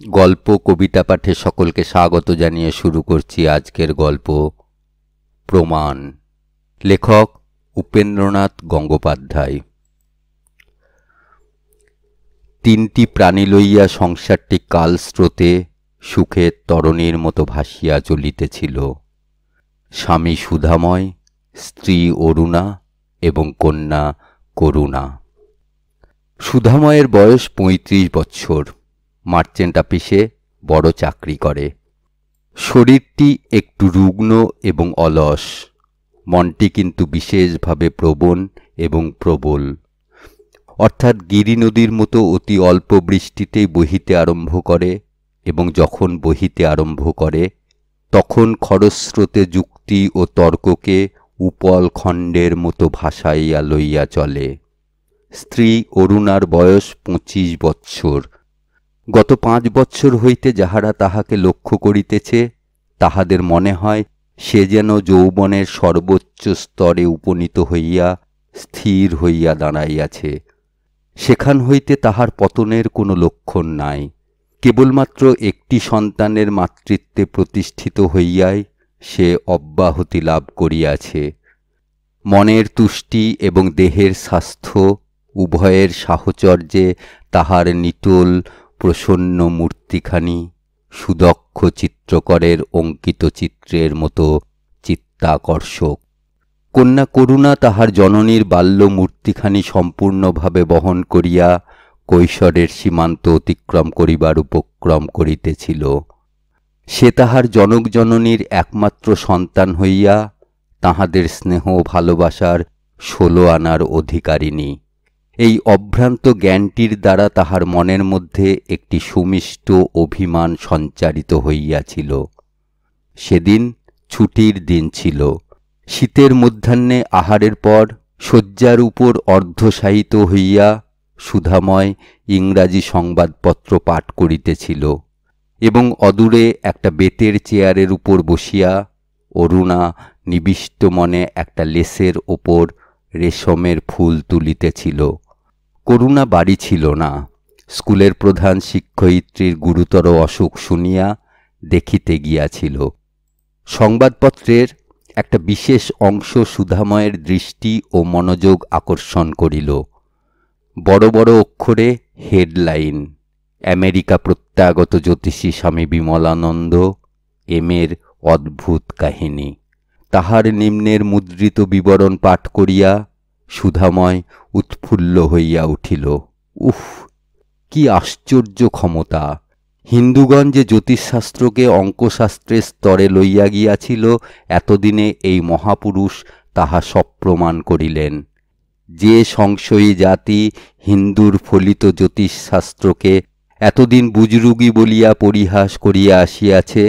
গল্প কবিতা পাঠে সকলকে স্বাগত জানিয়ে শুরু করছি আজকের গল্প প্রমাণ। লেখক উপেন্দ্রনাথ গঙ্গোপাধ্যায়। তিনটি প্রাণী লইয়া সংসারটি কালস্রোতে সুখের তরণীর মতো ভাসিয়া চলিতেছিল। স্বামী সুধাময়, স্ত্রী অরুণা এবং কন্যা করুণা। সুধাময়ের বয়স ৩৫ বৎসর। মার্চেন্ট অফিসে বড় চাকরি করে। শরীরটি একটু রুগ্ন এবং অলস, মনটি কিন্তু বিশেষভাবে প্রবণ এবং প্রবল। অর্থাৎ গিরি নদীর মতো অতি অল্প বৃষ্টিতেই বহিতে আরম্ভ করে এবং যখন বহিতে আরম্ভ করে তখন খরস্রোতে যুক্তি ও তর্ককে উপল খণ্ডের মতো ভাসাইয়া লইয়া চলে। স্ত্রী অরুণার বয়স ২৫ বৎসর। গত ৫ বৎসর হইতে যাহারা তাহাকে লক্ষ্য করিতেছে তাহাদের মনে হয় সে যেন যৌবনের সর্বোচ্চ স্তরে উপনীত হইয়া স্থির হইয়া দাঁড়াইয়াছে। সেখান হইতে তাহার পতনের কোনো লক্ষণ নাই। কেবলমাত্র একটি সন্তানের মাতৃত্বে প্রতিষ্ঠিত হইয়াই সে অব্যাহতি লাভ করিয়াছে। মনের তুষ্টি এবং দেহের স্বাস্থ্য উভয়ের সাহচর্যে তাহার নিটোল প্রসন্ন মূর্তিখানি সুদক্ষ চিত্রকরের অঙ্কিত চিত্রের মতো চিত্তাকর্ষক। কন্যা করুণা তাহার জননীর বাল্য মূর্তিখানি সম্পূর্ণভাবে বহন করিয়া কৈশোরের সীমান্ত অতিক্রম করিবার উপক্রম করিতেছিল। সে তাহার জনক জননীর একমাত্র সন্তান হইয়া তাহাদের স্নেহ ভালোবাসার ১৬ আনার অধিকারিণী। এই অভ্রান্ত জ্ঞানটির দ্বারা তাহার মনের মধ্যে একটি সুমিষ্ট অভিমান সঞ্চারিত হইয়াছিল। সেদিন ছুটির দিন ছিল। শীতের মধ্যাহ্নে আহারের পর শয্যার উপর অর্ধশায়িত হইয়া সুধাময় ইংরাজি সংবাদপত্র পাঠ করিতেছিল এবং অদূরে একটা বেতের চেয়ারের উপর বসিয়া অরুণা নিবিষ্ট মনে একটা লেসের ওপর রেশমের ফুল তুলিতেছিল। করুণা বাড়ি ছিল না। স্কুলের প্রধান শিক্ষয়িত্রীর গুরুতর অসুখ শুনিয়া দেখিতে গিয়াছিল। সংবাদপত্রের একটা বিশেষ অংশ সুধাময়ের দৃষ্টি ও মনোযোগ আকর্ষণ করিল। বড় বড় অক্ষরে হেডলাইন: আমেরিকা প্রত্যাগত জ্যোতিষী স্বামী বিমলানন্দ এর অদ্ভুত কাহিনী। তাহার নিম্নের মুদ্রিত বিবরণ পাঠ করিয়া সুধাময় উৎফুল্ল হইয়া উঠিল। উফ, কি আশ্চর্য ক্ষমতা! হিন্দুগণ যে জ্যোতিষশাস্ত্রকে অঙ্কশাস্ত্রের স্তরে লইয়া গিয়াছিল, এতদিনে এই মহাপুরুষ তাহা সপ্রমাণ করিলেন। যে সংশয়ী জাতি হিন্দুর ফলিত জ্যোতিষশাস্ত্রকে এতদিন বুজরুগি বলিয়া পরিহাস করিয়া আসিয়াছে,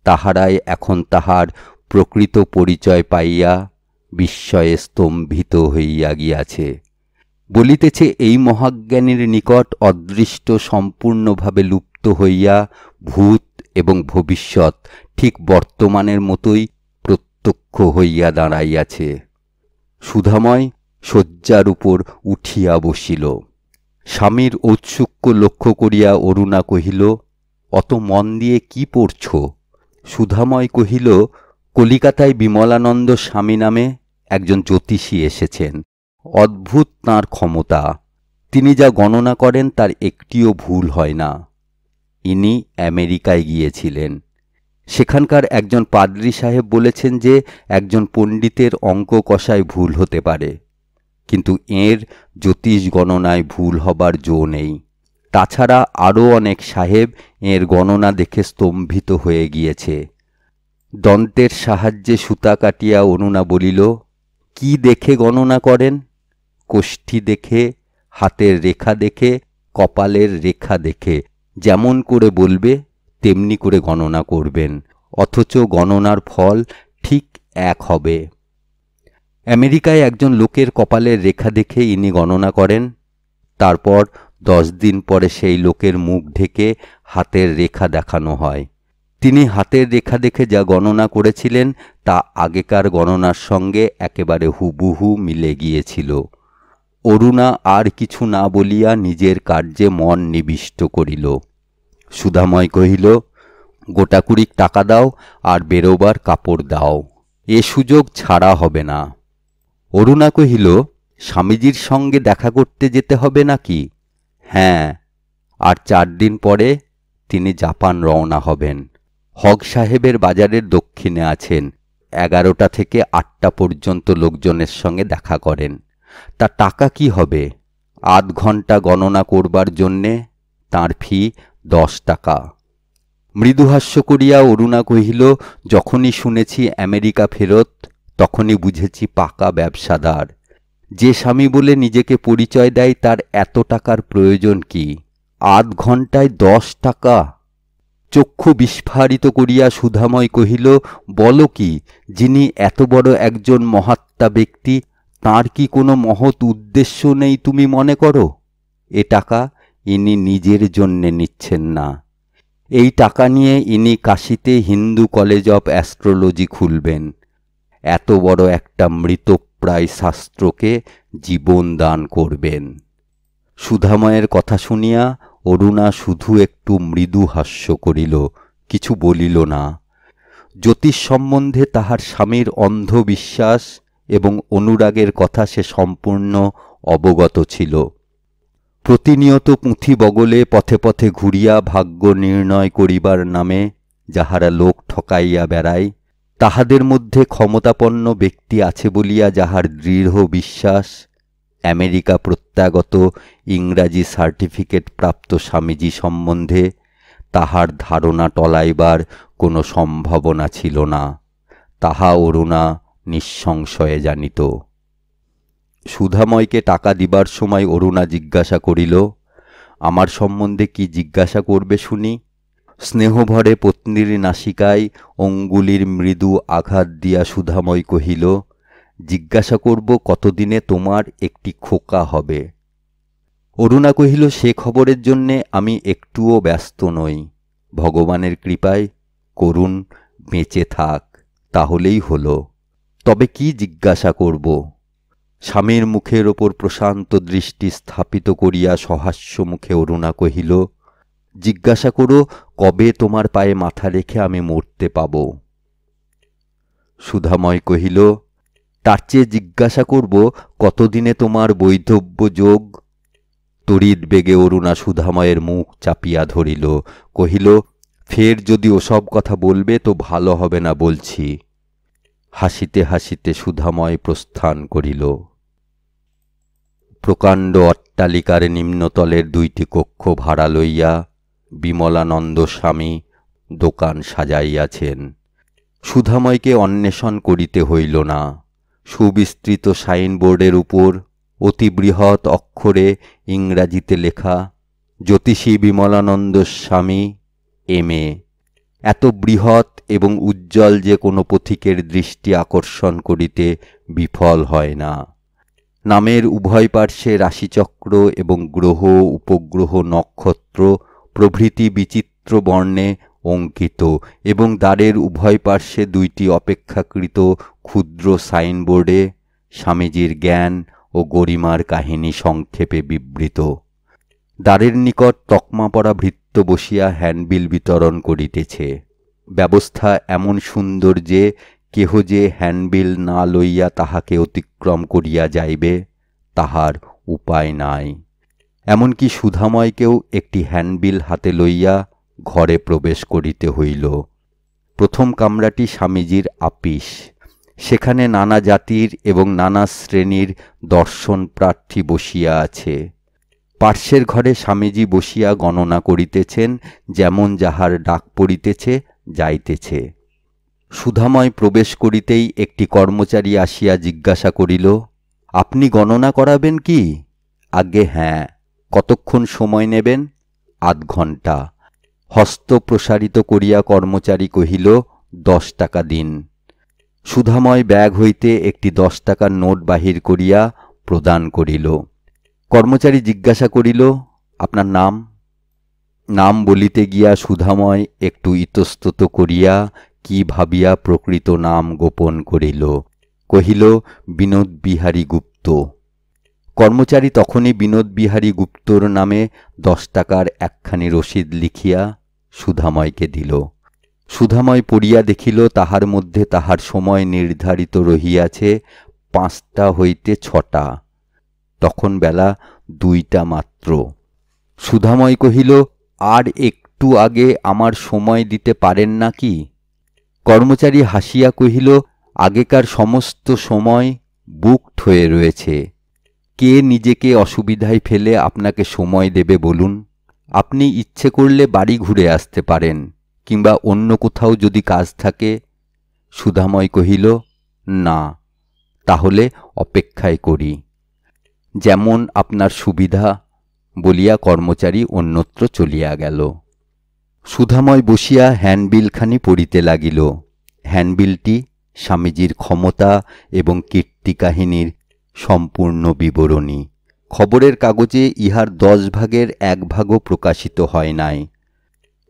তাহারাই এখন তাহার প্রকৃত পরিচয় পাইয়া বিস্ময়ে স্তম্ভিত হইয়া গিয়াছে। বলিতেছে এই মহাজ্ঞানীর নিকট অদৃষ্ট সম্পূর্ণভাবে লুপ্ত হইয়া ভূত এবং ভবিষ্যৎ ঠিক বর্তমানের মতোই প্রত্যক্ষ হইয়া দাঁড়াইয়াছে। সুধাময় শয্যার উপর উঠিয়া বসিল। স্বামীর ঔৎসুক্য লক্ষ্য করিয়া অরুণা কহিল, অত মন দিয়ে কি পড়ছ? সুধাময় কহিল, কলিকাতায় বিমলানন্দ স্বামী নামে একজন জ্যোতিষী এসেছেন। অদ্ভুত তাঁর ক্ষমতা। তিনি যা গণনা করেন তার একটিও ভুল হয় না। ইনি আমেরিকায় গিয়েছিলেন। সেখানকার একজন পাদ্রী সাহেব বলেছেন যে একজন পণ্ডিতের অঙ্ক কষায় ভুল হতে পারে, কিন্তু এর জ্যোতিষ গণনায় ভুল হবার জো নেই। তাছাড়া আরও অনেক সাহেব এর গণনা দেখে স্তম্ভিত হয়ে গিয়েছে। দন্তের সাহায্যে সুতা কাটিয়া অরুণা বলিল, কি দেখে গণনা করেন? কোষ্ঠী দেখে, হাতের রেখা দেখে, কপালের রেখা দেখে। যেমন করে বলবে তেমনি করে গণনা করবেন, অথচ গণনার ফল ঠিক এক হবে। আমেরিকায় একজন লোকের কপালের রেখা দেখে ইনি গণনা করেন। তারপর 10 দিন পরে সেই লোকের মুখ ঢেকে হাতের রেখা দেখানো হয়। তিনি হাতের রেখা দেখে যা গণনা করেছিলেন তা আগেকার গণনার সঙ্গে একেবারে হুবহু মিলে গিয়েছিল। অরুণা আর কিছু না বলিয়া নিজের কার্যে মন নিবিষ্ট করিল। সুধাময় কহিল, গোটা 20 টাকা দাও আর বেরোবার কাপড় দাও, এ সুযোগ ছাড়া হবে না। অরুণা কহিল, স্বামীজির সঙ্গে দেখা করতে যেতে হবে নাকি? হ্যাঁ, আর 4 দিন পরে তিনি জাপান রওনা হবেন। হক সাহেবের বাজারের দক্ষিণে আছেন। 11টা থেকে 8টা পর্যন্ত লোকজনের সঙ্গে দেখা করেন। তা টাকা কি হবে? আধ ঘন্টা গণনা করবার জন্যে তাঁর ফি 10 টাকা। মৃদুহাস্য করিয়া অরুণা কহিল, যখনই শুনেছি আমেরিকা ফেরত, তখনই বুঝেছি পাকা ব্যবসাদার। যে স্বামী বলে নিজেকে পরিচয় দেয় তার এত টাকার প্রয়োজন কি? আধ ঘন্টায় 10 টাকা! চক্ষু বিস্ফারিত করিয়া সুধাময় কহিল, বলো কি, যিনি এত বড় একজন মহাত্মা ব্যক্তি, তাঁর কি কোনো মহৎ উদ্দেশ্য নেই তুমি মনে করো? এ টাকা ইনি নিজের জন্যে নিচ্ছেন না। এই টাকা নিয়ে ইনি কাশীতে হিন্দু কলেজ অফ অ্যাস্ট্রোলজি খুলবেন। এত বড় একটা মৃতপ্রায় শাস্ত্রকে জীবন দান করবেন। সুধাময়ের কথা শুনিয়া অরুণা শুধু একটু মৃদু হাস্য করিল, কিছু বলিল না। জ্যোতিষ সম্বন্ধে তাহার স্বামীর অন্ধ বিশ্বাস এবং অনুরাগের কথা সে সম্পূর্ণ অবগত ছিল। প্রতিনিয়ত পুঁথি বগলে পথে পথে ঘুরিয়া ভাগ্য নির্ণয় করিবার নামে যাহারা লোক ঠকাইয়া বেড়ায়, তাহাদের মধ্যে ক্ষমতাপন্ন ব্যক্তি আছে বলিয়া যাহার দৃঢ় বিশ্বাস, আমেরিকা প্রত্যাগত ইংরাজি সার্টিফিকেট প্রাপ্ত স্বামীজি সম্বন্ধে তাহার ধারণা টলাইবার কোনো সম্ভাবনা ছিল না, তাহা অরুণা নিঃসংশয়ে জানিত। সুধাময়কে টাকা দিবার সময় অরুণা জিজ্ঞাসা করিল, আমার সম্বন্ধে কি জিজ্ঞাসা করবে শুনি? স্নেহভরে পত্নীর নাসিকায় অঙ্গুলির মৃদু আঘাত দিয়া সুধাময় কহিল, জিজ্ঞাসা করব কতদিনে তোমার একটি খোকা হবে। অরুণা কহিল, সে খবরের জন্যে আমি একটুও ব্যস্ত নই। ভগবানের কৃপায় করুণ বেঁচে থাক, তাহলেই হলো। তবে কি জিজ্ঞাসা করব? স্বামীর মুখের ওপর প্রশান্ত দৃষ্টি স্থাপিত করিয়া সহাস্য মুখে অরুণা কহিল, জিজ্ঞাসা করো কবে তোমার পায়ে মাথা রেখে আমি মরতে পাব। সুধাময় কহিল, তার চেয়ে জিজ্ঞাসা করব কতদিনে তোমার বৈধব্য যোগ। তড়িৎ বেগে অরুণা সুধাময়ের মুখ চাপিয়া ধরিল, কহিল, ফের যদি ওসব কথা বলবে তো ভালো হবে না বলছি। হাসিতে হাসিতে সুধাময় প্রস্থান করিল। প্রকাণ্ড অট্টালিকার নিম্নতলের 2টি কক্ষ ভাড়া লইয়া বিমলানন্দ স্বামী দোকান সাজাইয়াছেন। সুধাময়কে অন্বেষণ করিতে হইল না। সুবিস্তৃত সাইনবোর্ডের উপর অতি বৃহৎ অক্ষরে ইংরাজিতে লেখা, জ্যোতিষী বিমলানন্দ স্বামী M.A. এত বৃহৎ এবং উজ্জ্বল যে কোনো পথিকের দৃষ্টি আকর্ষণ করিতে বিফল হয় না। নামের উভয় পার্শ্বে রাশিচক্র এবং গ্রহ উপগ্রহ নক্ষত্র প্রভৃতি বিচিত্র বর্ণে অঙ্কিত এবং দ্বারের উভয় পার্শ্বে 2টি অপেক্ষাকৃত ক্ষুদ্র সাইনবোর্ডে স্বামীজির জ্ঞান ও গরিমার কাহিনী সংক্ষেপে বিবৃত। দ্বারের নিকট তকমা পরা ভৃত্য বসিয়া হ্যান্ডবিল বিতরণ করিতেছে। ব্যবস্থা এমন সুন্দর যে কেহ যে হ্যান্ডবিল না লইয়া তাহাকে অতিক্রম করিয়া যাইবে, তাহার উপায় নাই। এমনকি সুধাময়কেও একটি হ্যান্ডবিল হাতে লইয়া ঘরে প্রবেশ করিতে হইল। প্রথম কামরাটি স্বামীজির আপিস। সেখানে নানা জাতির এবং নানা শ্রেণীর দর্শন প্রার্থী বসিয়া আছে। পার্শ্বের ঘরে স্বামীজি বসিয়া গণনা করিতেছেন, যেমন যাহার ডাক পড়িতেছে যাইতেছে। সুধাময় প্রবেশ করিতেই একটি কর্মচারী আসিয়া জিজ্ঞাসা করিল, আপনি গণনা করাবেন কি? আজ্ঞে হ্যাঁ। কতক্ষণ সময় নেবেন? আধ ঘণ্টা। হস্ত প্রসারিত করিয়া কর্মচারী কহিল, 10 টাকা দিন। সুধাময় ব্যাগ হইতে একটি 10 টাকার নোট বাহির করিয়া প্রদান করিল। কর্মচারী জিজ্ঞাসা করিল, আপনার নাম? নাম বলিতে গিয়া সুধাময় একটু ইতস্তত করিয়া কি ভাবিয়া প্রকৃত নাম গোপন করিল। কহিল, বিনোদ বিহারী গুপ্ত। কর্মচারী তখনই বিনোদ বিহারী গুপ্তর নামে 10 টাকার একখানি রসিদ লিখিয়া সুধাময়কে দিল। সুধাময় পড়িয়া দেখিল তাহার মধ্যে তাহার সময় নির্ধারিত রহিয়াছে 5টা হইতে 6টা। তখন বেলা 2টা মাত্র। সুধাময় কহিল, আর একটু আগে আমার সময় দিতে পারেন নাকি? কর্মচারী হাসিয়া কহিল, আগেকার সমস্ত সময় বুকড হয়ে রয়েছে। কে নিজেকে অসুবিধায় ফেলে আপনাকে সময় দেবে বলুন? আপনি ইচ্ছে করলে বাড়ি ঘুরে আসতে পারেন, কিংবা অন্য কোথাও যদি কাজ থাকে। সুধাময় কহিল, না, তাহলে অপেক্ষায় করি। যেমন আপনার সুবিধা, বলিয়া কর্মচারী অন্যত্র চলিয়া গেল। সুধাময় বসিয়া হ্যান্ডবিলখানি পড়িতে লাগিল। হ্যান্ডবিলটি স্বামীজির ক্ষমতা এবং কীর্তি কাহিনীর সম্পূর্ণ বিবরণী। খবরের কাগজে ইহার 10 ভাগের 1 ভাগও প্রকাশিত হয় নাই।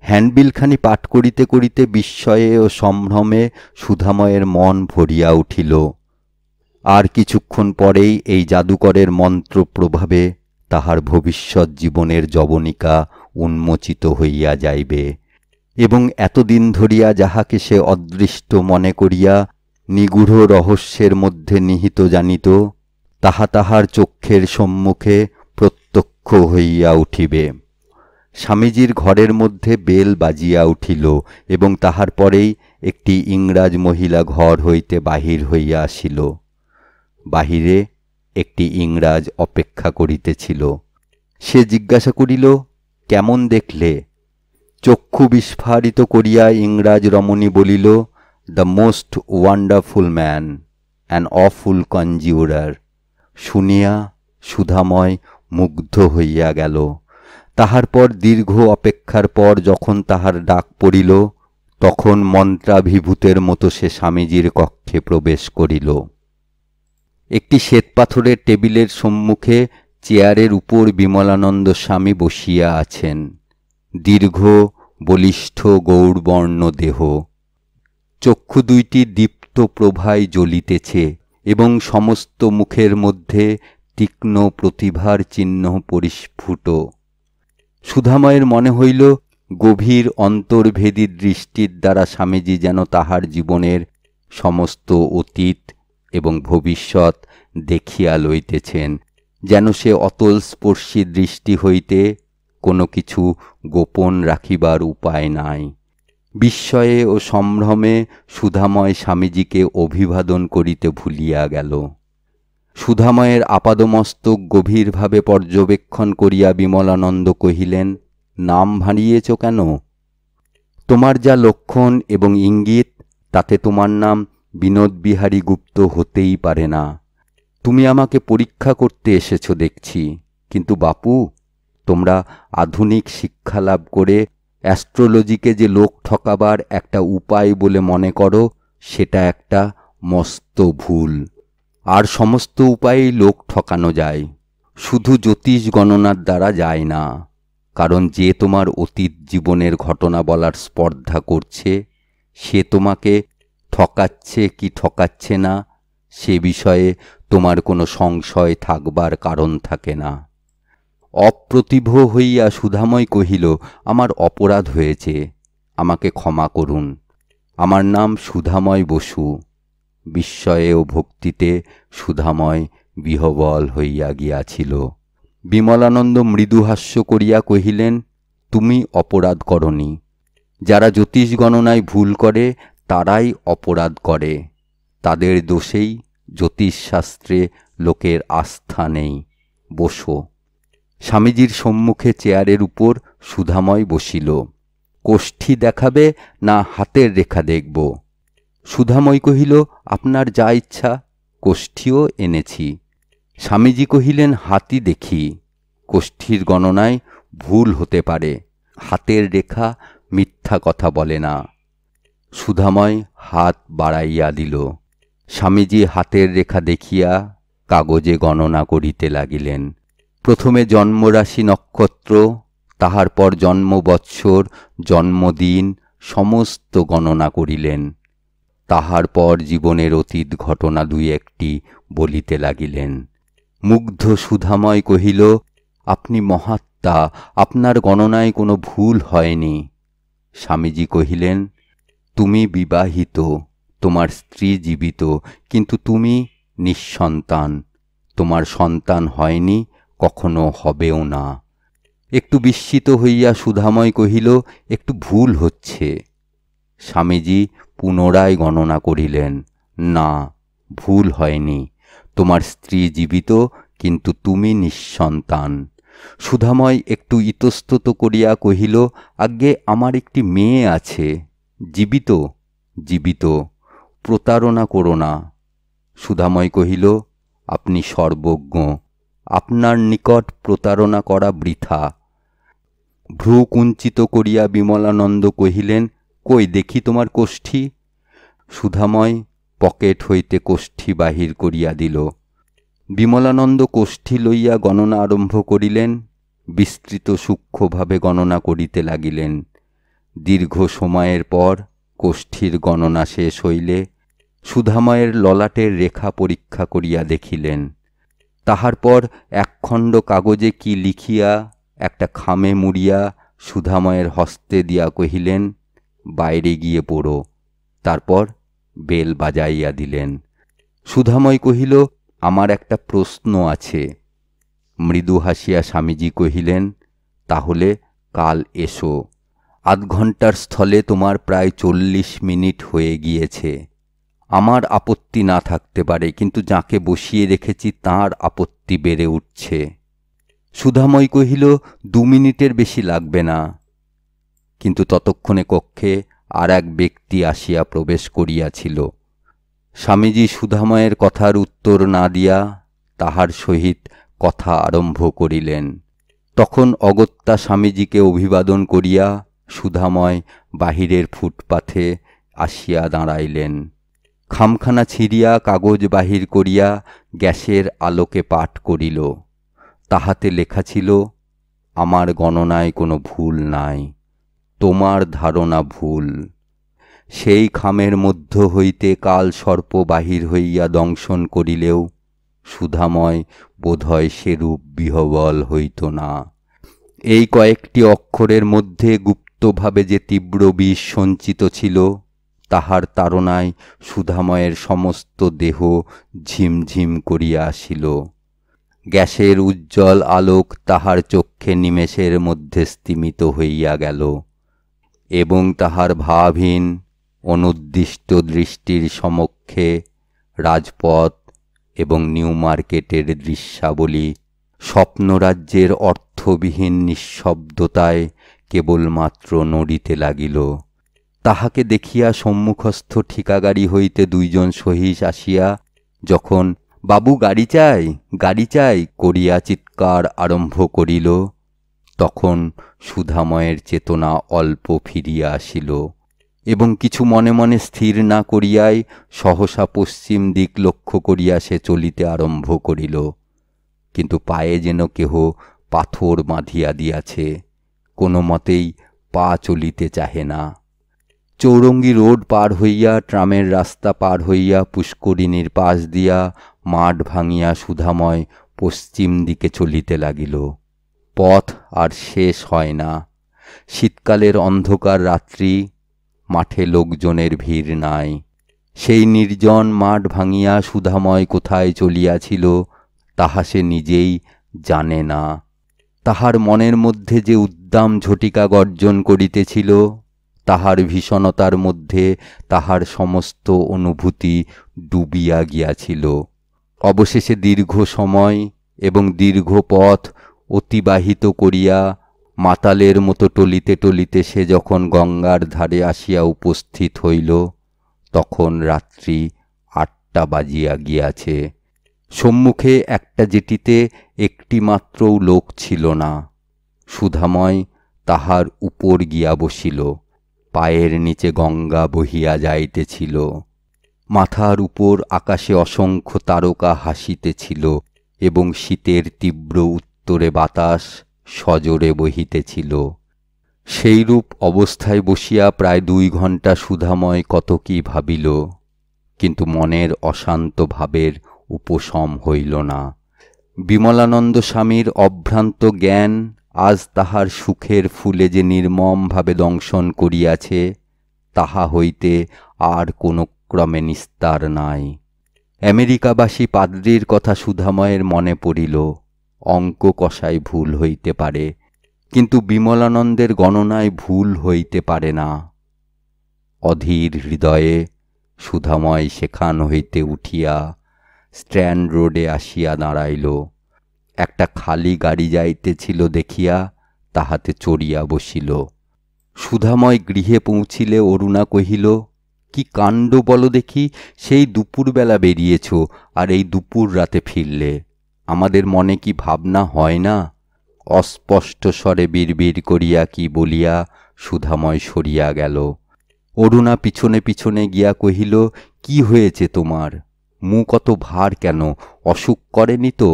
হ্যান্ডবিলখানি পাঠ করিতে করিতে বিস্ময়ে ও সম্ভ্রমে সুধাময়ের মন ভরিয়া উঠিল। আর কিছুক্ষণ পরেই এই জাদুকরের মন্ত্র প্রভাবে তাহার ভবিষ্যৎ জীবনের যবনিকা উন্মোচিত হইয়া যাইবে, এবং এতদিন ধরিয়া যাহাকে সে অদৃষ্ট মনে করিয়া নিগূঢ় রহস্যের মধ্যে নিহিত জানিত, তাহা তাহার চক্ষের সম্মুখে প্রত্যক্ষ হইয়া উঠিবে। স্বামীজির ঘরের মধ্যে বেল বাজিয়া উঠিল, এবং তাহার পরেই একটি ইংরাজ মহিলা ঘর হইতে বাহির হইয়া আসিল। বাহিরে একটি ইংরাজ অপেক্ষা করিতেছিল। সে জিজ্ঞাসা করিল, কেমন দেখলে? চক্ষু বিস্ফারিত করিয়া ইংরাজ রমণী বলিল, the most wonderful man, an awful conjurer. শুনিয়া সুধাময় মুগ্ধ হইয়া গেল। তাহার পর দীর্ঘ অপেক্ষার পর যখন তাহার ডাক পড়িল, তখন মন্ত্রাভিভূতের মতো সে স্বামীজির কক্ষে প্রবেশ করিল। একটি শ্বেতপাথরের টেবিলের সম্মুখে চেয়ারের উপর বিমলানন্দ স্বামী বসিয়া আছেন। দীর্ঘ, বলিষ্ঠ, গৌরবর্ণ দেহ, চক্ষু দুইটি দীপ্ত প্রভায় জ্বলিতেছে, এবং সমস্ত মুখের মধ্যে তীক্ষ্ণ প্রতিভার চিহ্ন পরিস্ফুট। সুধাময়ের মনে হইল, গভীর অন্তর্ভেদী দৃষ্টির দ্বারা স্বামীজি যেন তাহার জীবনের সমস্ত অতীত এবং ভবিষ্যৎ দেখিয়া লইতেছেন, যেন সে অতল স্পর্শী দৃষ্টি হইতে কোনো কিছু গোপন রাখিবার উপায় নাই। বিস্ময়ে ও সম্ভ্রমে সুধাময় স্বামীজিকে অভিবাদন করিতে ভুলিয়া গেল। সুধাময়ের আপাদমস্তক গভীরভাবে পর্যবেক্ষণ করিয়া বিমলানন্দ কহিলেন, নাম ভাঁড়িয়েছ কেন? তোমার যা লক্ষণ এবং ইঙ্গিত, তাতে তোমার নাম বিনোদবিহারী গুপ্ত হতেই পারে না। তুমি আমাকে পরীক্ষা করতে এসেছ দেখছি, কিন্তু বাপু, তোমরা আধুনিক শিক্ষা লাভ করে অ্যাস্ট্রোলজিকে যে লোক ঠকাবার একটা উপায় বলে মনে করো, সেটা একটা মস্ত ভুল। আর সমস্ত উপায়েই লোক ঠকানো যায়, শুধু জ্যোতিষ গণনার দ্বারা যায় না। কারণ যে তোমার অতীত জীবনের ঘটনা বলার স্পর্ধা করছে, সে তোমাকে ঠকাচ্ছে কি ঠকাচ্ছে না, সে বিষয়ে তোমার কোনো সংশয় থাকবার কারণ থাকে না। অপ্রতিভ হইয়া সুধাময় কহিল, আমার অপরাধ হয়েছে, আমাকে ক্ষমা করুন। আমার নাম সুধাময় বসু। বিস্ময়ে ও ভক্তিতে সুধাময় বিহ্বল হইয়া গিয়াছিল। বিমলানন্দ মৃদুহাস্য করিয়া কহিলেন, তুমি অপরাধ করনি। যারা জ্যোতিষ গণনায় ভুল করে তারাই অপরাধ করে। তাদের দোষেই জ্যোতিষশাস্ত্রে লোকের আস্থা নেই। বসো। স্বামীজির সম্মুখে চেয়ারের উপর সুধাময় বসিল। কোষ্ঠী দেখাবে না হাতের রেখা দেখব? সুধাময় কহিল, আপনার যা ইচ্ছা, কোষ্ঠীও এনেছি। স্বামীজি কহিলেন, হাতই দেখি। কোষ্ঠীর গণনায় ভুল হতে পারে, হাতের রেখা মিথ্যা কথা বলে না। সুধাময় হাত বাড়াইয়া দিল। স্বামীজি হাতের রেখা দেখিয়া কাগজে গণনা করিতে লাগিলেন। প্রথমে জন্মরাশি নক্ষত্র, তাহার পর জন্মবৎসর, জন্মদিন সমস্ত গণনা করিলেন। তাহার পর জীবনের অতীত ঘটনা 2-1টি বলিতে লাগিলেন। মুগ্ধ সুধাময় কহিল, আপনি মহাত্মা, আপনার গণনায় কোনো ভুল হয়নি। স্বামীজি কহিলেন, তুমি বিবাহিত, তোমার স্ত্রী জীবিত, কিন্তু তুমি নিঃসন্তান। তোমার সন্তান হয়নি, কখনো হবেও না। একটু বিস্মিত হইয়া সুধাময় কহিল, একটু ভুল হচ্ছে। স্বামীজি পুনরায় গণনা করিলেন, না, ভুল হয়নি। তোমার স্ত্রী জীবিত, কিন্তু তুমি নিঃসন্তান। সুধাময় একটু ইতস্তত করিয়া কহিল, আজ্ঞে আমার একটি মেয়ে আছে। জীবিত? জীবিত। প্রতারণা করো না। সুধাময় কহিল, আপনি সর্বজ্ঞ, আপনার নিকট প্রতারণা করা বৃথা। ভ্রু কুঞ্চিত করিয়া বিমলানন্দ কহিলেন, কই দেখি তোমার কোষ্ঠী। সুধাময় পকেট হইতে কোষ্ঠী বাহির করিয়া দিল। বিমলানন্দ কোষ্ঠী লইয়া গণনা আরম্ভ করিলেন। বিস্তৃত সূক্ষ্মভাবে গণনা করিতে লাগিলেন। দীর্ঘ সময়ের পর কোষ্ঠীর গণনা শেষ হইলে সুধাময়ের ললাটের রেখা পরীক্ষা করিয়া দেখিলেন। তাহার পর একখণ্ড কাগজে কি লিখিয়া একটা খামে মুড়িয়া সুধাময়ের হস্তে দিয়া কহিলেন, বাইরে গিয়ে পড়ো। তারপর বেল বাজাইয়া দিলেন। সুধাময় কহিল, আমার একটা প্রশ্ন আছে। মৃদু হাসিয়া স্বামীজি কহিলেন, তাহলে কাল এসো। আধ ঘণ্টার স্থলে তোমার প্রায় 40 মিনিট হয়ে গিয়েছে। আমার আপত্তি না থাকতে পারে, কিন্তু যাকে বসিয়ে রেখেছি তাঁর আপত্তি বেড়ে উঠছে। সুধাময় কহিল, 2 মিনিটের বেশি লাগবে না। কিন্তু ততক্ষণে কক্ষে আর এক ব্যক্তি আসিয়া প্রবেশ করিয়াছিল। স্বামীজি সুধাময়ের কথার উত্তর না দিয়া তাহার সহিত কথা আরম্ভ করিলেন। তখন অগত্যা স্বামীজিকে অভিবাদন করিয়া সুধাময় বাহিরের ফুটপাথে আসিয়া দাঁড়াইলেন। খামখানা ছিঁড়িয়া কাগজ বাহির করিয়া গ্যাসের আলোকে পাঠ করিল। তাহাতে লেখা ছিল, আমার গণনায় কোনো ভুল নাই, তোমার ধারণা ভুল। সেই খামের মধ্য হইতে কাল সর্প বাহির হইয়া দংশন করিলেও সুধাময় বোধহয় সেরূপ বিহ্বল হইত না। এই কয়েকটি অক্ষরের মধ্যে গুপ্তভাবে যে তীব্র বিষ সঞ্চিত ছিল, তাহার তাড়নায় সুধাময়ের সমস্ত দেহ ঝিমঝিম করিয়া আসিল। গ্যাসের উজ্জ্বল আলোক তাহার চক্ষে নিমেষের মধ্যে স্তিমিত হইয়া গেল, এবং তাহার ভাবহীন অনুদ্দিষ্ট দৃষ্টির সমক্ষে রাজপথ এবং নিউ মার্কেটের দৃশ্যাবলী স্বপ্নরাজ্যের অর্থবিহীন নিঃশব্দতায় কেবলমাত্র নড়িতে লাগিল। তাহাকে দেখিয়া সম্মুখস্থ ঠিকাগাড়ি হইতে 2 জন সহিস আসিয়া যখন বাবু গাড়ি চাই, গাড়ি চাই করিয়া চিৎকার আরম্ভ করিল, তখন সুধাময়ের চেতনা অল্প ফিরিয়া আসিল এবং কিছু মনে মনে স্থির না করিয়াই সহসা পশ্চিম দিক লক্ষ্য করিয়া সে চলিতে আরম্ভ করিল। কিন্তু পায়ে যেন কেহ পাথর বাঁধিয়া দিয়াছে, কোনো মতেই পা চলিতে চাহে না। চৌরঙ্গী রোড পার হইয়া, ট্রামের রাস্তা পার হইয়া, পুষ্করিণীর পাশ দিয়া মাঠ ভাঙিয়া সুধাময় পশ্চিম দিকে চলিতে লাগিল। পথ আর শেষ হয় না। শীতকালের অন্ধকার রাত্রি, মাঠে লোকজনের ভিড় নাই। সেই নির্জন মাঠ ভাঙিয়া সুধাময় কোথায় চলিয়াছিল তাহা সে নিজেই জানে না। তাহার মনের মধ্যে যে উদ্দাম ঝটিকা গর্জন করিতেছিল, তাহার ভীষণতার মধ্যে তাহার সমস্ত অনুভূতি ডুবিয়া গিয়াছিল। অবশেষে দীর্ঘ সময় এবং দীর্ঘ পথ অতিবাহিত করিয়া মাতালের মতো টলিতে টলিতে সে যখন গঙ্গার ধারে আসিয়া উপস্থিত হইল, তখন রাত্রি 8টা বাজিয়া গিয়াছে। সম্মুখে একটা জেটিতে একটি মাত্রও লোক ছিল না। সুধাময় তাহার উপর গিয়া বসিল। পায়ের নিচে গঙ্গা বহিয়া যাইতেছিল। মাথার উপর আকাশে অসংখ্য তারকা হাসিতেছিল এবং শীতের তীব্র উত্তরে বাতাস সজোরে বহিতেছিল। সেইরূপ অবস্থায় বসিয়া প্রায় 2 ঘণ্টা সুধাময় কত কি ভাবিল, কিন্তু মনের অশান্ত ভাবের উপশম হইল না। বিমলানন্দ স্বামীর অভ্রান্ত জ্ঞান আজ তাহার সুখের ফুলে যে নির্মমভাবে দংশন করিয়াছে, তাহা হইতে আর কোনো ক্রমে নিস্তার নাই। আমেরিকাবাসী পাদ্রীর কথা সুধাময়ের মনে পড়িল। অঙ্ক কষায় ভুল হইতে পারে, কিন্তু বিমলানন্দের গণনায় ভুল হইতে পারে না। অধীর হৃদয়ে সুধাময় সেখান হইতে উঠিয়া স্ট্যান্ড রোডে আসিয়া দাঁড়াইল। একটা খালি গাড়ি যাইতেছিল দেখিয়া তাহাতে চড়িয়া বসিল। সুধাময় গৃহে পৌঁছিলে অরুণা কহিল, কি কাণ্ড বলো দেখি, সেই দুপুরবেলা বেরিয়েছ, আর এই দুপুর রাতে ফিরলে। আমাদের মনে কি ভাবনা হয় না? অস্পষ্ট স্বরে বিড়বিড় করিয়া কি বলিয়া সুধাময় সরিয়া গেল। অরুণা পিছনে পিছনে গিয়া কহিল, কি হয়েছে তোমার? মুখ অত ভার কেন? অসুখ করেনি তো?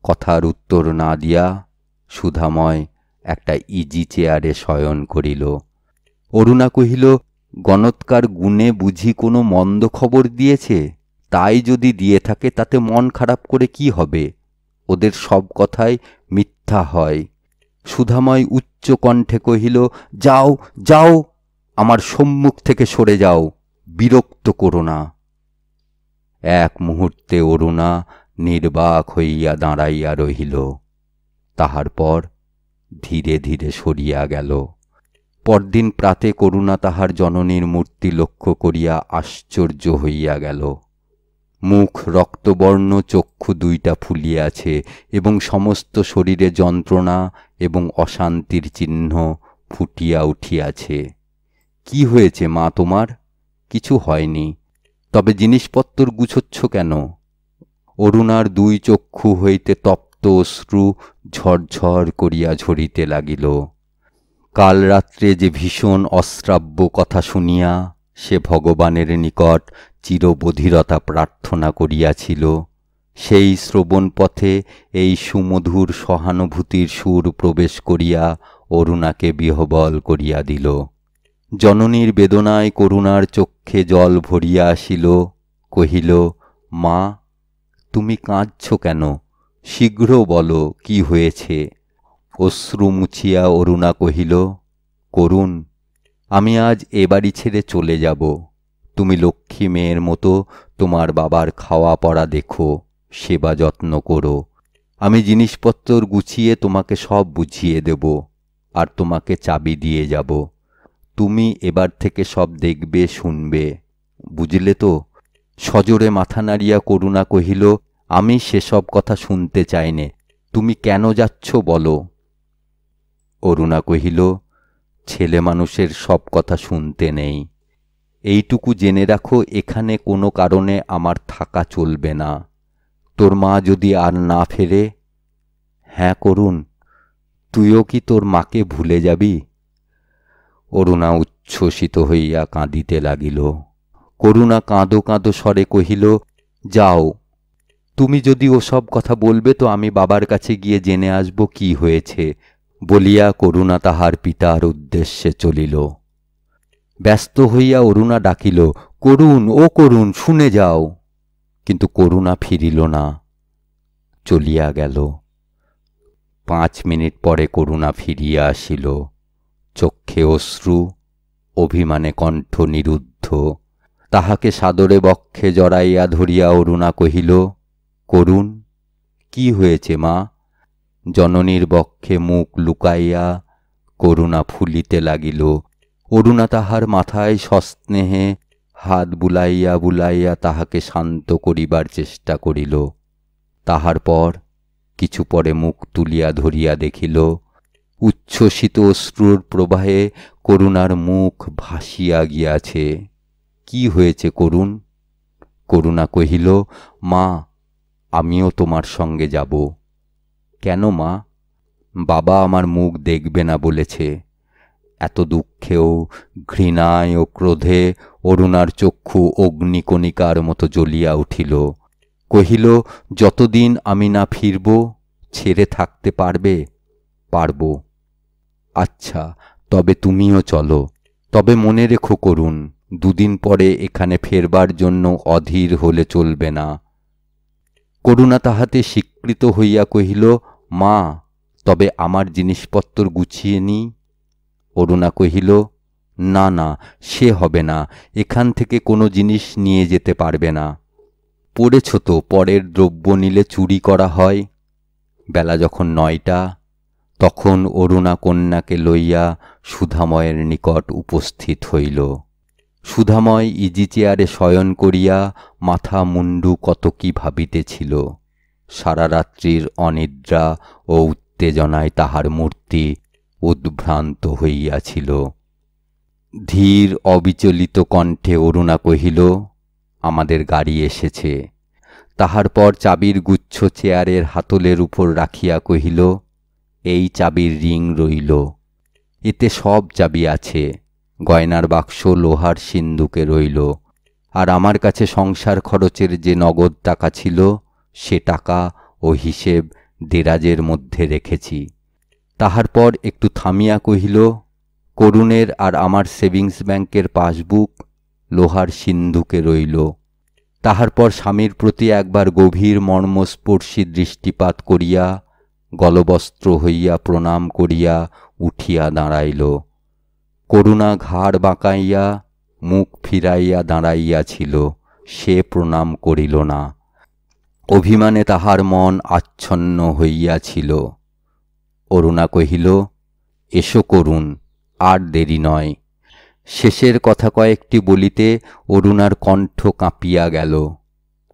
কথার উত্তর না দিয়া সুধাময় একটা ইজি চেয়ারে শয়ন করিল। অরুণা কহিল, গণৎকার গুণে বুঝি কোনো মন্দ খবর দিয়েছে? তাই যদি দিয়ে থাকে তাতে মন খারাপ করে কি হবে? ওদের সব কথাই মিথ্যা হয়। সুধাময় উচ্চ কণ্ঠে কহিল, যাও যাও, আমার সম্মুখ থেকে সরে যাও, বিরক্ত করো না। এক মুহূর্তে অরুণা নির্বাক হইয়া দাঁড়াইয়া রহিল। তাহার পর ধীরে ধীরে সরিয়া গেল। পরদিন প্রাতে করুণা তাহার জননীর মূর্তি লক্ষ্য করিয়া আশ্চর্য হইয়া গেল। মুখ রক্তবর্ণ, চক্ষু দুইটা ফুলিয়াছে এবং সমস্ত শরীরে যন্ত্রণা এবং অশান্তির চিহ্ন ফুটিয়া উঠিয়াছে। কি হয়েছে মা তোমার? কিছু হয়নি, তবে জিনিসপত্র গুছোচ্ছ কেন? অরুণার দুই চক্ষু হইতে তপ্ত অশ্রু ঝরঝর করিয়া ঝরিতে লাগিল। কাল রাত্রে যে ভীষণ অশ্রাব্য কথা শুনিয়া সে ভগবানের নিকট চিরবধিরতা প্রার্থনা করিয়াছিল, সেই শ্রবণ পথে এই সুমধুর সহানুভূতির সুর প্রবেশ করিয়া অরুণাকে বিহ্বল করিয়া দিল। জননীর বেদনায় করুণার চক্ষে জল ভরিয়া আসিল। কহিল, মা, তুমি কাঁদছ কেন? শীঘ্র বলো, কি হয়েছে? অশ্রু মুছিয়া অরুণা কহিল, করুণ, আমি আজ এ বাড়ি ছেড়ে চলে যাব। তুমি লক্ষ্মী মেয়ের মতো তোমার বাবার খাওয়া পড়া দেখো, সেবা যত্ন করো। আমি জিনিসপত্র গুছিয়ে তোমাকে সব বুঝিয়ে দেব, আর তোমাকে চাবি দিয়ে যাব। তুমি এবার থেকে সব দেখবে, শুনবে, বুঝলে তো? সজোরে মাথা নাড়িয়া করুণা কহিল, আমি সেসব কথা শুনতে চাই নে। তুমি কেন যাচ্ছ বলো? অরুণা কহিল, ছেলে মানুষের সব কথা শুনতে নেই। এইটুকু জেনে রাখো, এখানে কোনো কারণে আমার থাকা চলবে না। তোর মা যদি আর না ফেরে। হ্যাঁ করুণ, তুইও কি তোর মাকে ভুলে যাবি? অরুণা উচ্ছ্বসিত হইয়া কাঁদিতে লাগিল। করুণা কাঁদো কাঁদো স্বরে কহিল, যাও, তুমি যদি ওসব কথা বলবে তো আমি বাবার কাছে গিয়ে জেনে আসব কি হয়েছে। বলিয়া করুণা তাহার পিতার উদ্দেশ্যে চলিল। ব্যস্ত হইয়া অরুণা ডাকিল, করুণ, ও করুণ, শুনে যাও। কিন্তু করুণা ফিরিল না, চলিয়া গেল। 5 মিনিট পরে করুণা ফিরিয়া আসিল। চক্ষে অশ্রু, অভিমানে কণ্ঠ নিরুদ্ধ। তাহাকে সাদরে বক্ষে জড়াইয়া ধরিয়া অরুণা কহিল, করুণ, কি হয়েছে মা? জননীর বক্ষে মুখ লুকাইয়া করুণা ফুলিতে লাগিল। অরুণা তাহার মাথায় সস্নেহে হাত বুলাইয়া বুলাইয়া তাহাকে শান্ত করিবার চেষ্টা করিল। তাহার পর কিছু পরে মুখ তুলিয়া ধরিয়া দেখিল, উচ্ছ্বসিত অশ্রুর প্রবাহে করুণার মুখ ভাসিয়া গিয়াছে। কি হয়েছে করুণ? করুণা কহিল, মা, আমিও তোমার সঙ্গে যাব। কেন মা? বাবা আমার মুখ দেখবে না বলেছে। এত দুঃখেও, ঘৃণায় ও ক্রোধে অরুণার চক্ষু অগ্নিকণিকার মতো জ্বলিয়া উঠিল। কহিল, যতদিন আমি না ফিরব ছেড়ে থাকতে পারবে? পারব। আচ্ছা, তবে তুমিও চলো। তবে মনে রেখো করুণ, 2 দিন পরে এখানে ফেরবার জন্য অধীর হলে চলবে না। করুণা তাহাতে স্বীকৃত হইয়া কহিল, মা, তবে আমার জিনিসপত্র গুছিয়ে নিই। অরুণা কহিল, না না, সে হবে না, এখান থেকে কোনো জিনিস নিয়ে যেতে পারবে না। পড়েছ তো, পরের দ্রব্য নিলে চুরি করা হয়। বেলা যখন 9টা, তখন অরুণা কন্যাকে লইয়া সুধাময়ের নিকট উপস্থিত হইল। সুধাময় ইজি চেয়ারে শয়ন করিয়া মাথা মুন্ডু কত কি ভাবিতেছিল। সারা রাত্রির অনিদ্রা ও উত্তেজনায় তাহার মূর্তি উদ্ভ্রান্ত হইয়াছিল। ধীর অবিচলিত কণ্ঠে অরুণা কহিল, আমাদের গাড়ি এসেছে। তাহার পর চাবির গুচ্ছ চেয়ারের হাতলের উপর রাখিয়া কহিল, এই চাবির রিং রইল, এতে সব চাবি আছে। গয়নার বাক্স লোহার সিন্দুকে রইল, আর আমার কাছে সংসার খরচের যে নগদ টাকা ছিল সে টাকা ও হিসেব দেরাজের মধ্যে রেখেছি। তাহার পর একটু থামিয়া কহিল, করুণের আর আমার সেভিংস ব্যাংকের পাসবুক লোহার সিন্ধুকে রইল। তাহার পর স্বামীর প্রতি একবার গভীর মর্মস্পর্শী দৃষ্টিপাত করিয়া গলবস্ত্র হইয়া প্রণাম করিয়া উঠিয়া দাঁড়াইল। করুণা ঘাড় বাঁকাইয়া মুখ ফিরাইয়া দাঁড়াইয়াছিল, সে প্রণাম করিল না। অভিমানে তাহার মন আচ্ছন্ন হইয়াছিল। অরুণা কহিল, এসো করুণ, আর দেরি নয়। শেষের কথা কয়েকটি বলিতে অরুণার কণ্ঠ কাঁপিয়া গেল।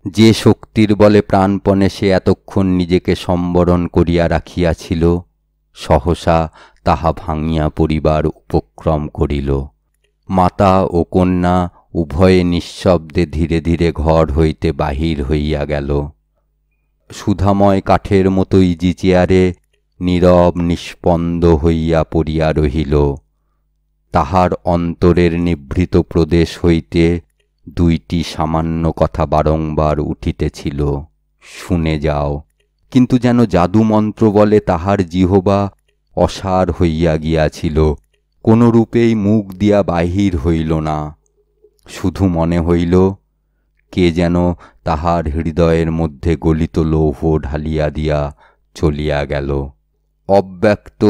যে শক্তির বলে প্রাণপণে সে এতক্ষণ নিজেকে সম্বরণ করিয়া রাখিয়াছিল, সহসা তাহা ভাঙিয়া পড়িবার উপক্রম করিল। মাতা ও কন্যা উভয়ে নিঃশব্দে ধীরে ধীরে ঘর হইতে বাহির হইয়া গেল। সুধাময় কাঠের মতো ইজি চেয়ারে নীরব নিস্পন্দ হইয়া পড়িয়া রহিল। তাহার অন্তরের নিভৃত প্রদেশ হইতে দুইটি সামান্য কথা বারংবার উঠিতেছিল, শুনে যাও। কিন্তু যেন জাদুমন্ত্র বলে তাহার জিহ্বা অসার হইয়া গিয়াছিল, কোনরূপেই মুখ দিয়া বাহির হইল না। শুধু মনে হইল কে যেন তাহার হৃদয়ের মধ্যে গলিত লৌহ ঢালিয়া দিয়া চলিয়া গেল। অব্যক্ত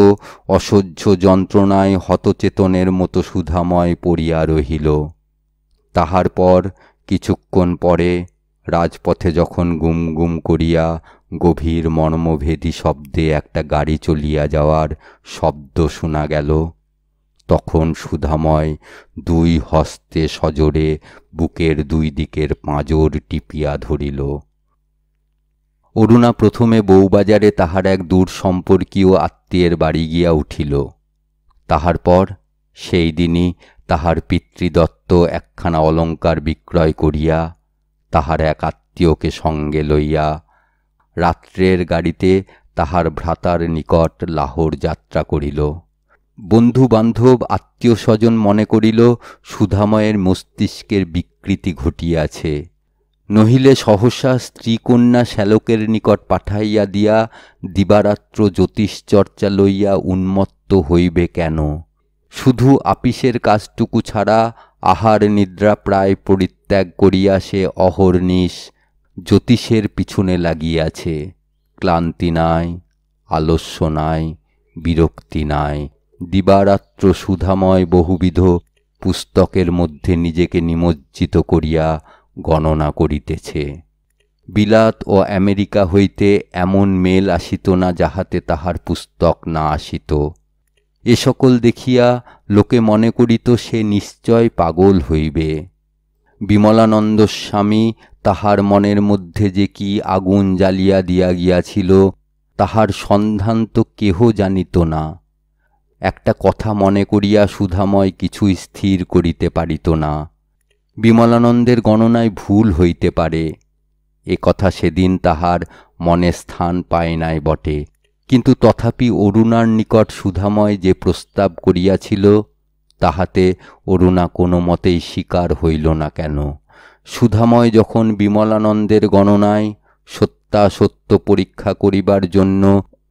অসহ্য যন্ত্রণায় হতচেতনের মতো সুধাময় পড়িয়া রহিল। তাহার পর কিছুক্ষণ পরে রাজপথে যখন গুম গুম করিয়া গভীর মর্মভেদী শব্দে একটা গাড়ি চলিয়া যাওয়ার শব্দ শোনা গেল, তখন সুধাময় দুই হস্তে সজোরে বুকের দুই দিকের পাঁজর টিপিয়া ধরিল। অরুণা প্রথমে বউবাজারে তাহার এক দূর সম্পর্কীয় আত্মীয়ের বাড়ি গিয়া উঠিল। তাহার পর সেই দিনই তাহার পিতৃদত্ত একখানা অলঙ্কার বিক্রয় করিয়া তাহার এক আত্মীয়কে সঙ্গে লইয়া রাত্রের গাড়িতে তাহার ভ্রাতার নিকট লাহোর যাত্রা করিল। বন্ধু বান্ধব আত্মীয় স্বজন মনে করিল সুধাময়ের মস্তিষ্কের বিকৃতি ঘটিয়াছে, নহিলে সহসা স্ত্রীকন্যা শ্যালকের নিকট পাঠাইয়া দিয়া দিবারাত্র জ্যোতিষচর্চা লইয়া উন্মত্ত হইবে কেন? শুধু আপিসের কাজটুকু ছাড়া আহার নিদ্রা প্রায় পরিত্যাগ করিয়া সে অহর্নিশ জ্যোতিষের পিছনে লাগিয়াছে। ক্লান্তি নাই, আলস্য নাই, বিরক্তি নাই। দিবারাত্র সুধাময় বহুবিধ পুস্তকের মধ্যে নিজেকে নিমজ্জিত করিয়া গণনা করিতেছে। বিলাত ও আমেরিকা হইতে এমন মেল আসিত না যাহাতে তাহার পুস্তক না আসিত। এ সকল দেখিয়া লোকে মনে করিত সে নিশ্চয় পাগল হইবে। বিমলানন্দ স্বামী তাহার মনের মধ্যে যে কি আগুন জ্বালিয়া দিয়া গিয়াছিল তাহার সন্ধান তো কেহ জানিত না। একটা কথা মনে করিয়া সুধাময় কিছুই স্থির করিতে পারিত না। বিমলানন্দের গণনায় ভুল হইতে পারে, এ কথা সেদিন তাহার মনে স্থান পায় নাই বটে, কিন্তু তথাপি অরুণার নিকট সুধাময় যে প্রস্তাব করিয়াছিল তাহাতে অরুণা কোনো মতেই স্বীকার হইল না কেন? সুধাময় যখন বিমলানন্দের গণনায় সত্যাসত্য পরীক্ষা করিবার জন্য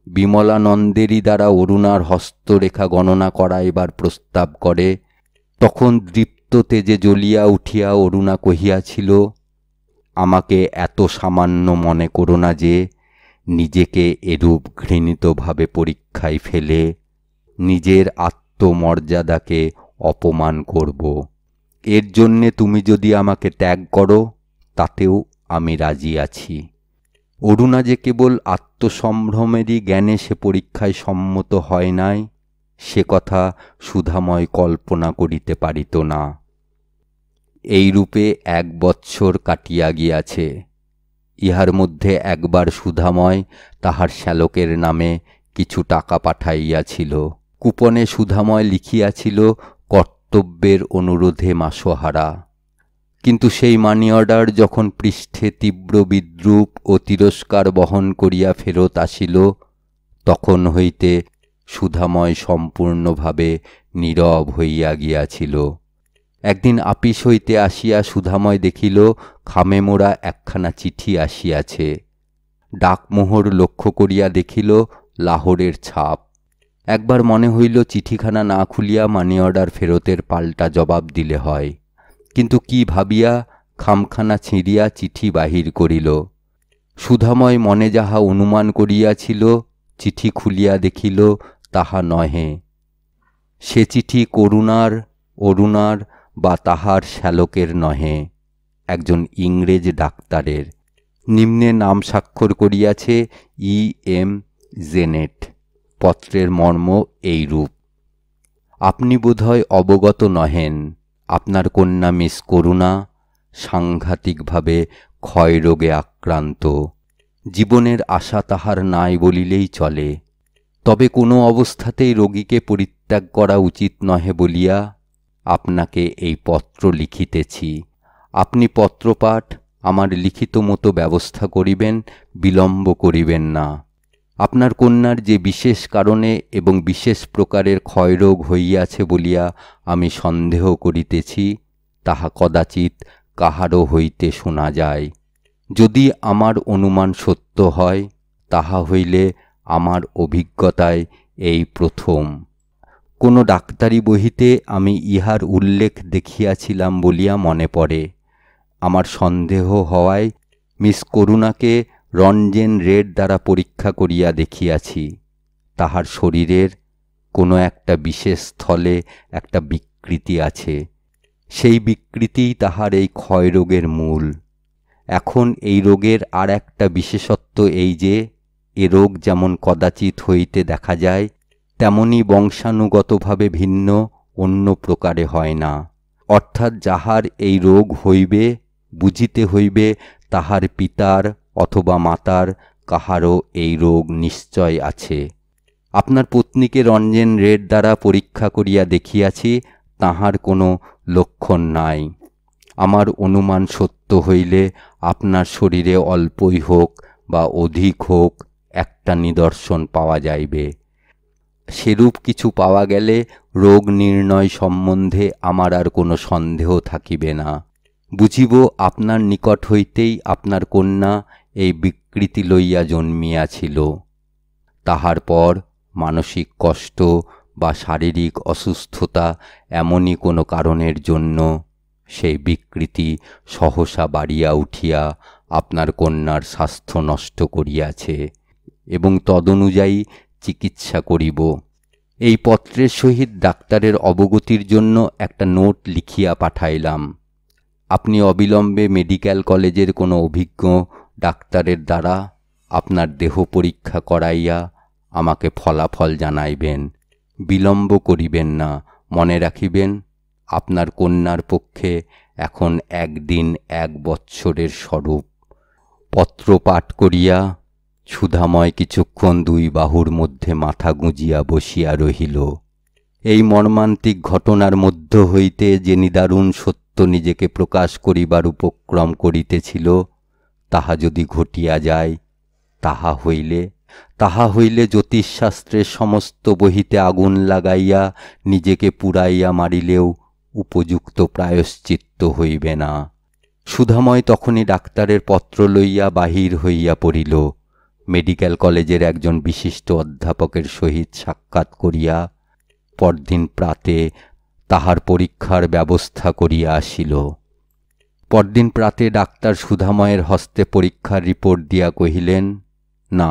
বিমলানন্দেরই দ্বারা অরুণার হস্তরেখা গণনা করাইবার প্রস্তাব করে, তখন দৃপ্ত তেজে জ্বলিয়া উঠিয়া অরুণা কহিয়াছিল, আমাকে এত সামান্য মনে করো না যে নিজেকে এরূপ ঘৃণিতভাবে পরীক্ষায় ফেলে নিজের আত্মমর্যাদাকে অপমান করব। এর জন্যে তুমি যদি আমাকে ত্যাগ করো তাতেও আমি রাজি আছি। অরুণা যে কেবল আত্মসম্ভ্রমেরই জ্ঞানে সে পরীক্ষায় সম্মত হয় নাই, সে কথা সুধাময় কল্পনা করিতে পারিত না। এইরূপে 1 বৎসর কাটিয়া গিয়াছে। ইহার মধ্যে একবার সুধাময় তাহার শ্যালকের নামে কিছু টাকা পাঠাইয়াছিল। কুপনে সুধাময় লিখিয়াছিল কর্তব্যের অনুরোধে মাসোহারা। কিন্তু সেই মানি অর্ডার যখন পৃষ্ঠে তীব্র বিদ্রূপ ও তিরস্কার বহন করিয়া ফেরত আসিল, তখন হইতে সুধাময় সম্পূর্ণভাবে নীরব হইয়া গিয়াছিল। একদিন আপিস হইতে আসিয়া সুধাময় দেখিল খামে মোড়া একখানা চিঠি আসিয়াছে। ডাকমোহর লক্ষ্য করিয়া দেখিল লাহোরের ছাপ। একবার মনে হইল চিঠিখানা না খুলিয়া মানি অর্ডার ফেরতের পাল্টা জবাব দিলে হয়, কিন্তু কি ভাবিয়া খামখানা ছিঁড়িয়া চিঠি বাহির করিল। সুধাময় মনে যাহা অনুমান করিয়াছিল, চিঠি খুলিয়া দেখিল তাহা নহে। সে চিঠি করুণার, অরুণার বা তাহার শ্যালকের নহে, একজন ইংরেজ ডাক্তারের। নিম্নে নাম স্বাক্ষর করিয়াছে E.M. জেনেট। পত্রের মর্ম এইরূপ: আপনি বোধহয় অবগত নহেন, আপনার কন্যা মিস করুণা সাংঘাতিকভাবে ক্ষয়রোগে আক্রান্ত। জীবনের আশা তাহার নাই বলিলেই চলে। তবে কোনো অবস্থাতেই রোগীকে পরিত্যাগ করা উচিত নহে বলিয়া আপনাকে এই পত্র লিখিতেছি। আপনি পত্রপাঠ আমার লিখিত মতো ব্যবস্থা করিবেন, বিলম্ব করিবেন না। আপনার কন্যার যে বিশেষ কারণে এবং বিশেষ প্রকারের ক্ষয়রোগ হইয়াছে বলিয়া আমি সন্দেহ করিতেছি, তাহা কদাচিৎ কাহারও হইতে শোনা যায়। যদি আমার অনুমান সত্য হয়, তাহা হইলে আমার অভিজ্ঞতায় এই প্রথম। কোনো ডাক্তারি বহিতে আমি ইহার উল্লেখ দেখিয়াছিলাম বলিয়া মনে পড়ে। আমার সন্দেহ হওয়ায় মিস করুণাকে রনজেন রেড দ্বারা পরীক্ষা করিয়া দেখিয়াছি। তাহার শরীরের কোনো একটা বিশেষ স্থলে একটা বিকৃতি আছে। সেই বিকৃতিই তাহার এই ক্ষয়রোগের মূল। এখন এই রোগের আর একটা বিশেষত্ব এই যে, এ রোগ যেমন কদাচিৎ হইতে দেখা যায়, তেমনি বংশানুগতভাবে ভিন্ন অন্য প্রকারে হয় না। অর্থাৎ যাহার এই রোগ হইবে, বুঝিতে হইবে তাহার পিতার অথবা মাতার কাহারও এই রোগ নিশ্চয় আছে। আপনার পত্নীকে রনজেন রেড দ্বারা পরীক্ষা করিয়া দেখিয়াছি, তাহার কোনো লক্ষণ নাই। আমার অনুমান সত্য হইলে আপনার শরীরে অল্পই হোক বা অধিক হোক একটা নিদর্শন পাওয়া যাইবে। সেরূপ কিছু পাওয়া গেলে রোগ নির্ণয় সম্বন্ধে আমার আর কোনো সন্দেহ থাকিবে না। বুঝিব আপনার নিকট হইতেই আপনার কন্যা এই বিকৃতি লইয়া জন্মিয়াছিল। তাহার পর মানসিক কষ্ট বা শারীরিক অসুস্থতা এমনই কোনো কারণের জন্য সেই বিকৃতি সহসা বাড়িয়া উঠিয়া আপনার কন্যার স্বাস্থ্য নষ্ট করিয়াছে এবং তদনুযায়ী চিকিৎসা করিব। এই পত্রের সহিত ডাক্তারের অবগতির জন্য একটা নোট লিখিয়া পাঠাইলাম। আপনি অবিলম্বে মেডিকেল কলেজের কোনো অভিজ্ঞ ডাক্তারের দ্বারা আপনার দেহ পরীক্ষা করাইয়া আমাকে ফলাফল জানাইবেন। বিলম্ব করিবেন না। মনে রাখিবেন, আপনার কন্যার পক্ষে এখন 1 দিন 1 বৎসরের স্বরূপ। পত্র পাঠ করিয়া সুধাময় কিছুক্ষণ 2 বাহুর মধ্যে মাথা গুঁজিয়া বসিয়া রহিল। এই মর্মান্তিক ঘটনার মধ্য হইতে যে নিদারুণ সত্য নিজেকে প্রকাশ করিবার উপক্রম করিতেছিল, তাহা যদি ঘটিয়া যায়, তাহা হইলে জ্যোতিষশাস্ত্রের সমস্ত বহিতে আগুন লাগাইয়া নিজেকে পুড়াইয়া মারিলেও উপযুক্ত প্রায়শ্চিত্ত হইবে না। সুধাময় তখনই ডাক্তারের পত্র লইয়া বাহির হইয়া পড়িল। মেডিকেল কলেজের একজন বিশিষ্ট অধ্যাপকের সহিত সাক্ষাৎ করিয়া পরদিন প্রাতে তাহার পরীক্ষার ব্যবস্থা করিয়া আসিল। পরদিন প্রাতে ডাক্তার সুধাময়ের হস্তে পরীক্ষার রিপোর্ট দিয়া কহিলেন, না,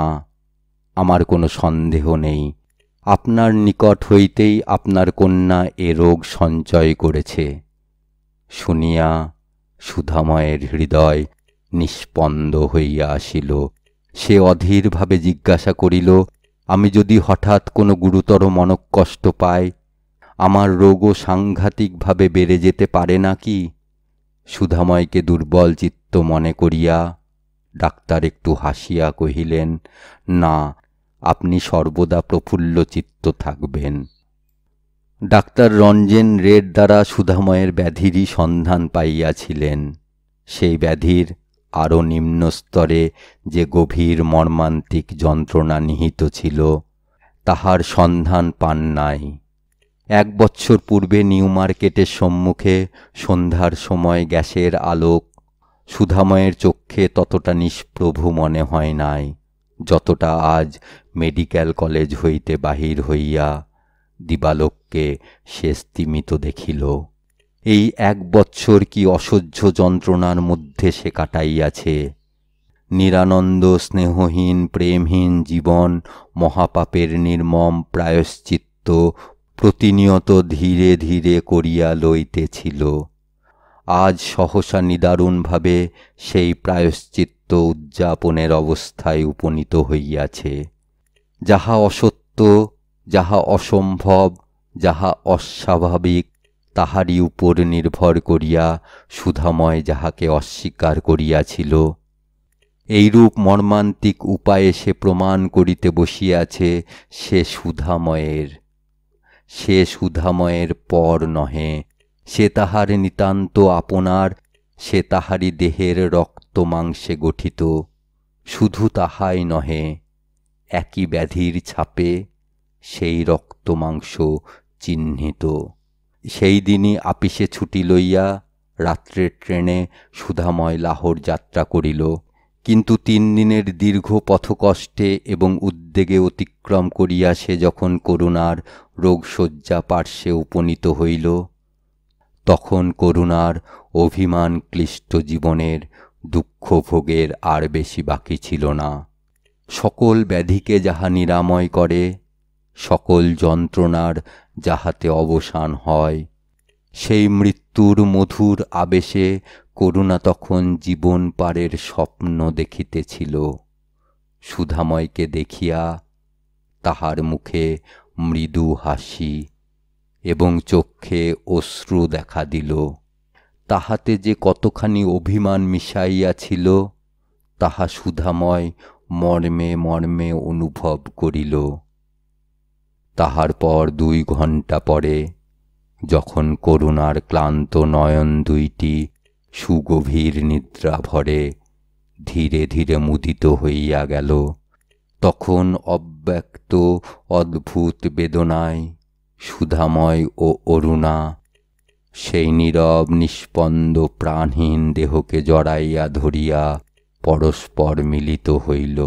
আমার কোনো সন্দেহ নেই, আপনার নিকট হইতেই আপনার কন্যা এ রোগ সঞ্চয় করেছে। শুনিয়া সুধাময়ের হৃদয় নিস্পন্দ হইয়া আসিল। সে অধীরভাবে জিজ্ঞাসা করিল, আমি যদি হঠাৎ কোনো গুরুতর মনঃকষ্ট পাই, আমার রোগও সাংঘাতিকভাবে বেড়ে যেতে পারে নাকি? সুধাময়কে দুর্বল চিত্ত মনে করিয়া ডাক্তার একটু হাসিয়া কহিলেন, না, আপনি সর্বদা প্রফুল্ল চিত্ত থাকবেন। ডাক্তার রঞ্জেন রেড দ্বারা সুধাময়ের ব্যাধিরই সন্ধান পাইয়াছিলেন। সেই ব্যাধির আরও নিম্ন স্তরে যে গভীর মর্মান্তিক যন্ত্রণা নিহিত ছিল, তাহার সন্ধান পান নাই। 1 বৎসর পূর্বে নিউ মার্কেটের সম্মুখে সন্ধ্যার সময় গ্যাসের আলোক সুধাময়ের চক্ষে ততটা নিষ্প্রভ মনে হয় নাই, যতটা আজ মেডিকেল কলেজ হইতে বাহির হইয়া দিবালোককে সে স্তিমিত দেখিল। এই 1 বৎসর কি অসহ্য যন্ত্রণার মধ্যে সে কাটাইয়াছে। নিরানন্দ স্নেহহীন প্রেমহীন জীবন মহাপাপের নির্মম প্রায়শ্চিত্ত প্রতিনিয়ত ধীরে ধীরে করিয়া লইতেছিল। আজ সহসা নিদারুণভাবে সেই প্রায়শ্চিত্ত উদযাপনের অবস্থায় উপনীত হইয়াছে। যাহা অসত্য, যাহা অসম্ভব, যাহা অস্বাভাবিক, তাহারই উপর নির্ভর করিয়া সুধাময় যাহাকে অস্বীকার করিয়াছিল, এইরূপ মর্মান্তিক উপায়ে সে প্রমাণ করিতে বসিয়াছে সে সুধাময়ের পর নহে, সে তাহার নিতান্ত আপনার, সে তাহারই দেহের রক্ত মাংসে গঠিত। শুধু তাহাই নহে, একই ব্যাধির ছাপে সেই রক্ত মাংস চিহ্নিত। সেই দিনই আপিসে ছুটি লইয়া রাত্রের ট্রেনে সুধাময় লাহোর যাত্রা করিল। কিন্তু 3 দিনের দীর্ঘ পথকষ্টে এবং উদ্বেগে অতিক্রম করিয়া সে যখন করুণার রোগশয্যা পার্শ্বে উপনীত হইল, তখন করুণার অভিমান ক্লিষ্ট জীবনের দুঃখ ভোগের আর বেশি বাকি ছিল না। সকল ব্যাধিকে যাহা নিরাময় করে, সকল যন্ত্রণার যাহাতে অবসান হয়, সেই মৃত্যুর মধুর আবেশে করুণা তখন জীবন পারের স্বপ্ন দেখিতেছিল। সুধাময়কে দেখিয়া তাহার মুখে মৃদু হাসি এবং চক্ষে অশ্রু দেখা দিল। তাহাতে যে কতখানি অভিমান মিশাইয়াছিল, তাহা সুধাময় মর্মে মর্মে অনুভব করিল। তাহার পর 2 ঘণ্টা পরে, যখন করুণার ক্লান্ত নয়ন দুইটি সুগভীর নিদ্রাভরে ধীরে ধীরে মুদিত হইয়া গেল, তখন অব্যক্ত অদ্ভুত বেদনায় সুধাময় ও অরুণা সেই নীরব নিস্পন্দ প্রাণহীন দেহকে জড়াইয়া ধরিয়া পরস্পর মিলিত হইল।